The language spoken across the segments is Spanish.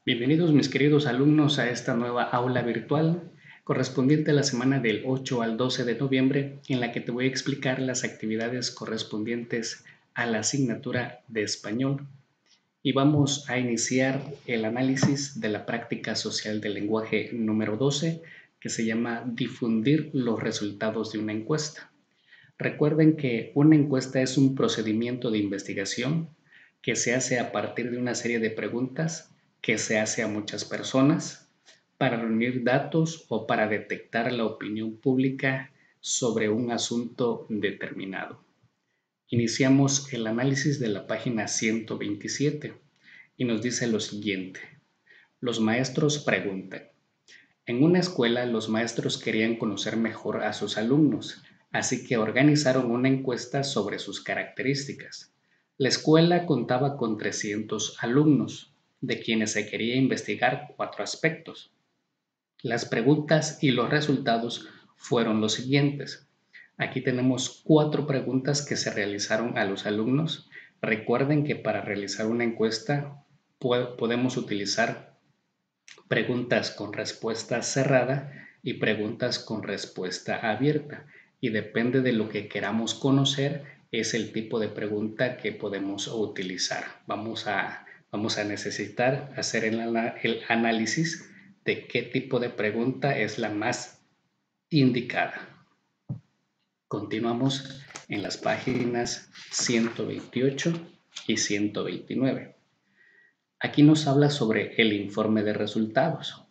Bienvenidos mis queridos alumnos a esta nueva aula virtual correspondiente a la semana del 8 al 12 de noviembre en la que te voy a explicar las actividades correspondientes a la asignatura de español y vamos a iniciar el análisis de la práctica social del lenguaje número 12 que se llama difundir los resultados de una encuesta. Recuerden que una encuesta es un procedimiento de investigación que se hace a partir de una serie de preguntas que se hace a muchas personas para reunir datos o para detectar la opinión pública sobre un asunto determinado. Iniciamos el análisis de la página 127 y nos dice lo siguiente. Los maestros preguntan. En una escuela, los maestros querían conocer mejor a sus alumnos, así que organizaron una encuesta sobre sus características. La escuela contaba con 300 alumnos, de quienes se quería investigar 4 aspectos. Las preguntas y los resultados fueron los siguientes. Aquí tenemos 4 preguntas que se realizaron a los alumnos. Recuerden que para realizar una encuesta podemos utilizar preguntas con respuesta cerrada y preguntas con respuesta abierta. Y depende de lo que queramos conocer, es el tipo de pregunta que podemos utilizar. Vamos a necesitar hacer el análisis de qué tipo de pregunta es la más indicada. Continuamos en las páginas 128 y 129. Aquí nos habla sobre el informe de resultados.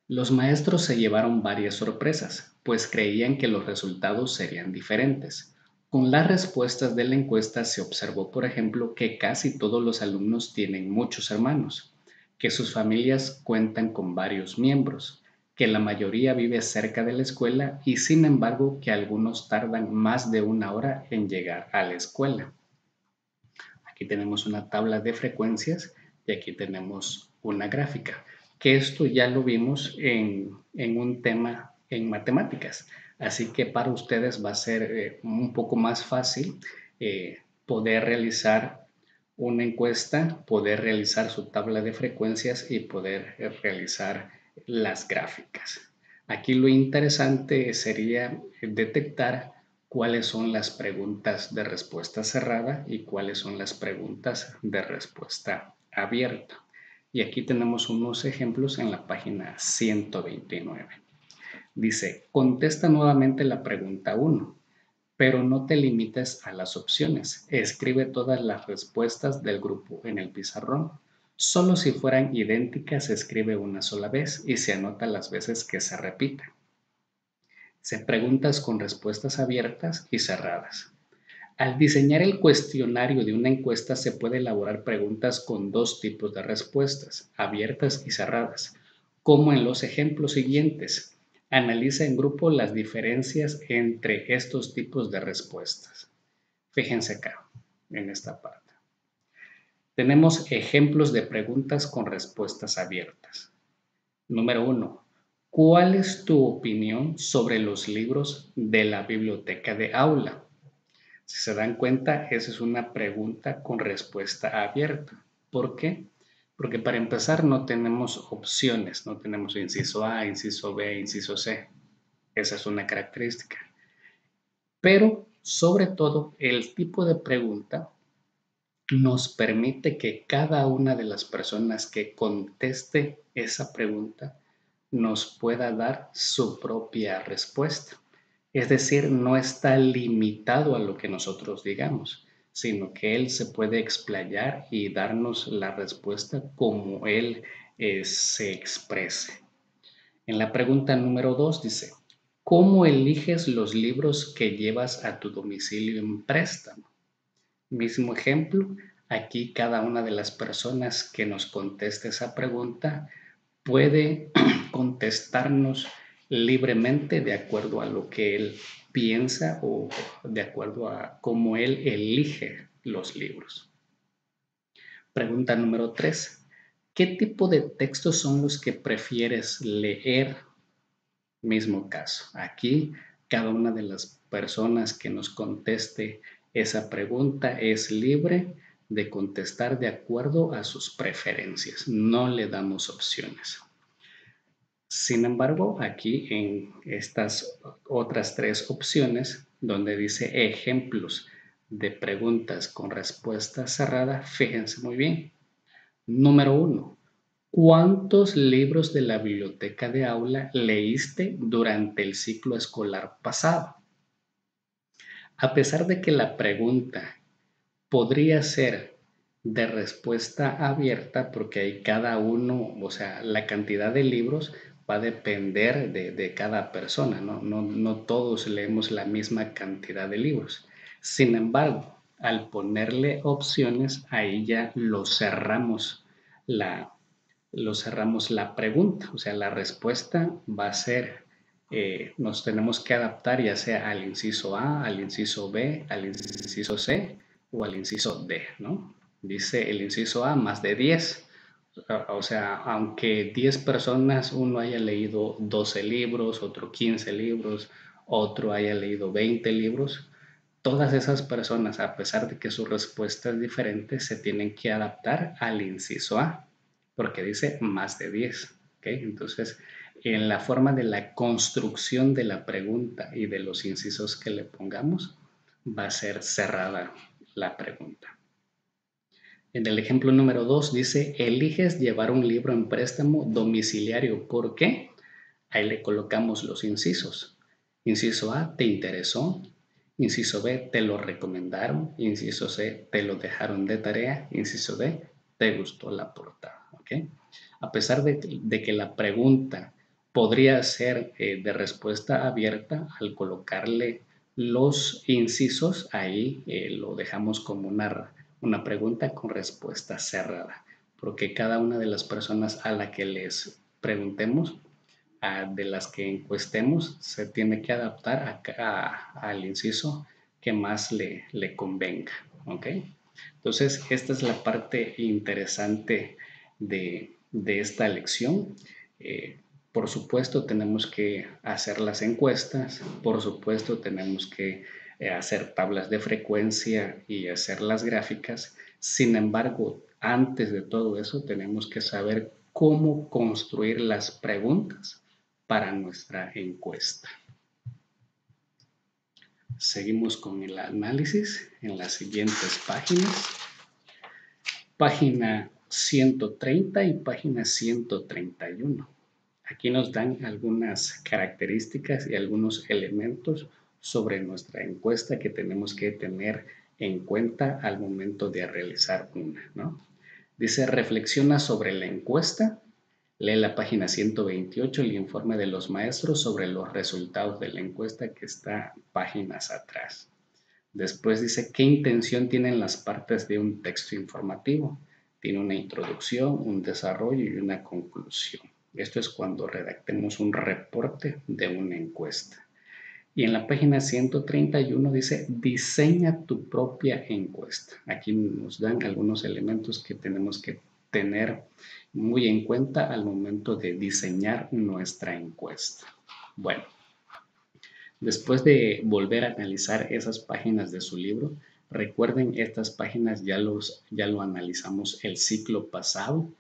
Los maestros se llevaron varias sorpresas, pues creían que los resultados serían diferentes. Con las respuestas de la encuesta se observó, por ejemplo, que casi todos los alumnos tienen muchos hermanos, que sus familias cuentan con varios miembros, que la mayoría vive cerca de la escuela y sin embargo que algunos tardan más de 1 hora en llegar a la escuela. Aquí tenemos una tabla de frecuencias y aquí tenemos una gráfica, que esto ya lo vimos en un tema en matemáticas. Así que para ustedes va a ser un poco más fácil poder realizar una encuesta, poder realizar su tabla de frecuencias y poder realizar las gráficas. Aquí lo interesante sería detectar cuáles son las preguntas de respuesta cerrada y cuáles son las preguntas de respuesta abierta. Y aquí tenemos unos ejemplos en la página 129. Dice, contesta nuevamente la pregunta 1, pero no te limites a las opciones. Escribe todas las respuestas del grupo en el pizarrón. Solo si fueran idénticas se escribe una sola vez y se anota las veces que se repita. Se preguntas con respuestas abiertas y cerradas. Al diseñar el cuestionario de una encuesta se puede elaborar preguntas con 2 tipos de respuestas, abiertas y cerradas, como en los ejemplos siguientes. Analiza en grupo las diferencias entre estos tipos de respuestas. Fíjense acá, en esta parte. Tenemos ejemplos de preguntas con respuestas abiertas. Número 1. ¿Cuál es tu opinión sobre los libros de la biblioteca de aula? Si se dan cuenta, esa es una pregunta con respuesta abierta. ¿Por qué? Porque para empezar no tenemos opciones, no tenemos inciso A, inciso B, inciso C. Esa es una característica. Pero, sobre todo, el tipo de pregunta nos permite que cada una de las personas que conteste esa pregunta nos pueda dar su propia respuesta. Es decir, no está limitado a lo que nosotros digamos, sino que él se puede explayar y darnos la respuesta como él se exprese. En la pregunta número 2 dice, ¿cómo eliges los libros que llevas a tu domicilio en préstamo? Mismo ejemplo, aquí cada una de las personas que nos conteste esa pregunta puede contestarnos libremente de acuerdo a lo que él piensa o de acuerdo a cómo él elige los libros. Pregunta número 3. ¿Qué tipo de textos son los que prefieres leer? Mismo caso. Aquí cada una de las personas que nos conteste esa pregunta es libre de contestar de acuerdo a sus preferencias. No le damos opciones. Sin embargo, aquí en estas otras tres opciones, donde dice ejemplos de preguntas con respuesta cerrada, fíjense muy bien. Número 1. ¿Cuántos libros de la biblioteca de aula leíste durante el ciclo escolar pasado? A pesar de que la pregunta podría ser de respuesta abierta, porque hay cada uno, o sea, la cantidad de libros va a depender de cada persona, ¿no? No todos leemos la misma cantidad de libros. Sin embargo, al ponerle opciones, ahí ya lo cerramos la pregunta, o sea, la respuesta va a ser, nos tenemos que adaptar ya sea al inciso A, al inciso B, al inciso C o al inciso D, ¿no? Dice el inciso A más de 10, o sea, aunque 10 personas, uno haya leído 12 libros, otro 15 libros, otro haya leído 20 libros, todas esas personas, a pesar de que su respuesta es diferente, se tienen que adaptar al inciso A, porque dice más de 10. ¿Okay? Entonces, en la forma de la construcción de la pregunta y de los incisos que le pongamos, va a ser cerrada la pregunta. En el ejemplo número 2 dice, eliges llevar un libro en préstamo domiciliario. ¿Por qué? Ahí le colocamos los incisos. Inciso A, ¿te interesó? Inciso B, ¿te lo recomendaron? Inciso C, ¿te lo dejaron de tarea? Inciso D, ¿te gustó la portada? ¿Okay? A pesar de que la pregunta podría ser de respuesta abierta, al colocarle los incisos, ahí lo dejamos como una pregunta con respuesta cerrada, porque cada una de las personas a la que les preguntemos, de las que encuestemos, se tiene que adaptar al inciso que más le convenga. ¿Ok? Entonces, esta es la parte interesante de esta lección. Por supuesto, tenemos que hacer las encuestas, por supuesto, tenemos que hacer tablas de frecuencia y hacer las gráficas. Sin embargo, antes de todo eso, tenemos que saber cómo construir las preguntas para nuestra encuesta. Seguimos con el análisis en las siguientes páginas. Página 130 y página 131. Aquí nos dan algunas características y algunos elementos sobre nuestra encuesta que tenemos que tener en cuenta al momento de realizar una, ¿no? Dice, reflexiona sobre la encuesta. Lee la página 128, el informe de los maestros sobre los resultados de la encuesta que está páginas atrás. Después dice, ¿qué intención tienen las partes de un texto informativo? Tiene una introducción, un desarrollo y una conclusión. Esto es cuando redactemos un reporte de una encuesta. Y en la página 131 dice, diseña tu propia encuesta. Aquí nos dan algunos elementos que tenemos que tener muy en cuenta al momento de diseñar nuestra encuesta. Bueno, después de volver a analizar esas páginas de su libro, recuerden, estas páginas ya lo analizamos el ciclo pasado,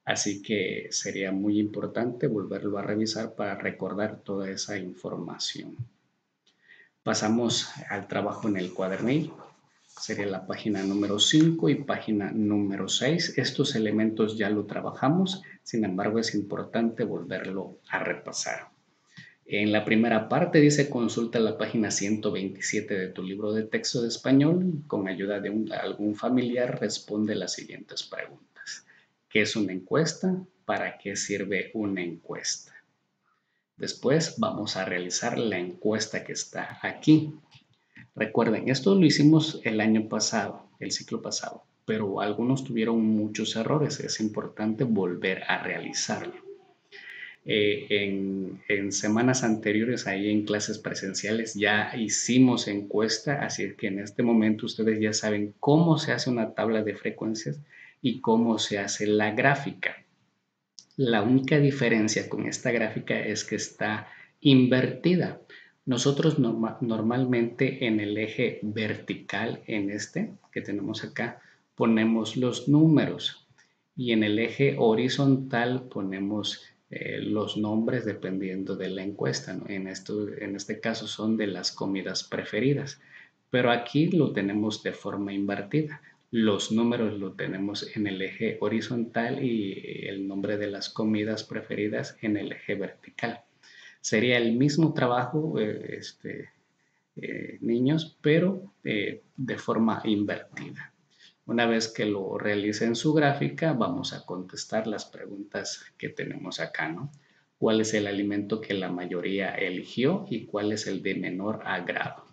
así que sería muy importante volverlo a revisar para recordar toda esa información. Pasamos al trabajo en el cuadernillo. Sería la página número 5 y página número 6. Estos elementos ya lo trabajamos, sin embargo es importante volverlo a repasar. En la primera parte dice consulta la página 127 de tu libro de texto de español. Con ayuda de algún familiar responde las siguientes preguntas. ¿Qué es una encuesta? ¿Para qué sirve una encuesta? Después vamos a realizar la encuesta que está aquí. Recuerden, esto lo hicimos el año pasado, el ciclo pasado, pero algunos tuvieron muchos errores. Es importante volver a realizarlo. En semanas anteriores, ahí en clases presenciales, ya hicimos encuesta, así que en este momento ustedes ya saben cómo se hace una tabla de frecuencias y cómo se hace la gráfica. La única diferencia con esta gráfica es que está invertida. Nosotros normalmente en el eje vertical, en este que tenemos acá, ponemos los números y en el eje horizontal ponemos los nombres dependiendo de la encuesta, ¿no? En este caso son de las comidas preferidas, pero aquí lo tenemos de forma invertida. Los números lo tenemos en el eje horizontal y el nombre de las comidas preferidas en el eje vertical. Sería el mismo trabajo, niños, pero de forma invertida. Una vez que lo realicen su gráfica, vamos a contestar las preguntas que tenemos acá, ¿no? ¿Cuál es el alimento que la mayoría eligió y cuál es el de menor agrado?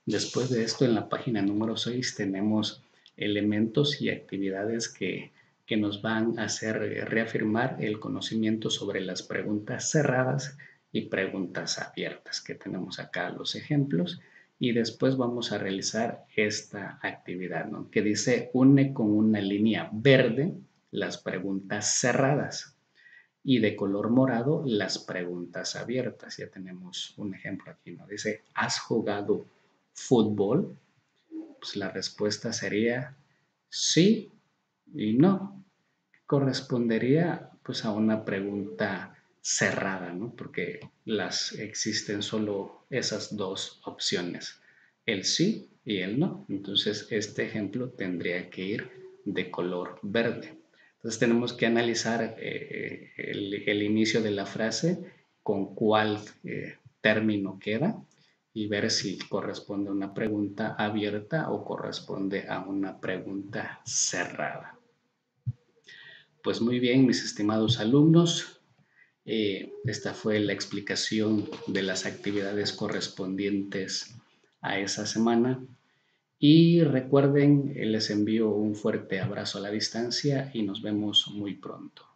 Después de esto, en la página número 6 tenemos elementos y actividades que nos van a hacer reafirmar el conocimiento sobre las preguntas cerradas y preguntas abiertas, que tenemos acá los ejemplos. Y después vamos a realizar esta actividad, ¿no? Que dice une con una línea verde las preguntas cerradas y de color morado las preguntas abiertas. Ya tenemos un ejemplo aquí, ¿no? Dice, ¿has jugado fútbol? Pues la respuesta sería sí y no. Correspondería pues a una pregunta cerrada, ¿no? Porque existen solo esas dos opciones, el sí y el no. Entonces este ejemplo tendría que ir de color verde. Entonces tenemos que analizar el inicio de la frase, con cuál término queda y ver si corresponde a una pregunta abierta o corresponde a una pregunta cerrada. Pues muy bien, mis estimados alumnos, esta fue la explicación de las actividades correspondientes a esa semana. Y recuerden, les envío un fuerte abrazo a la distancia y nos vemos muy pronto.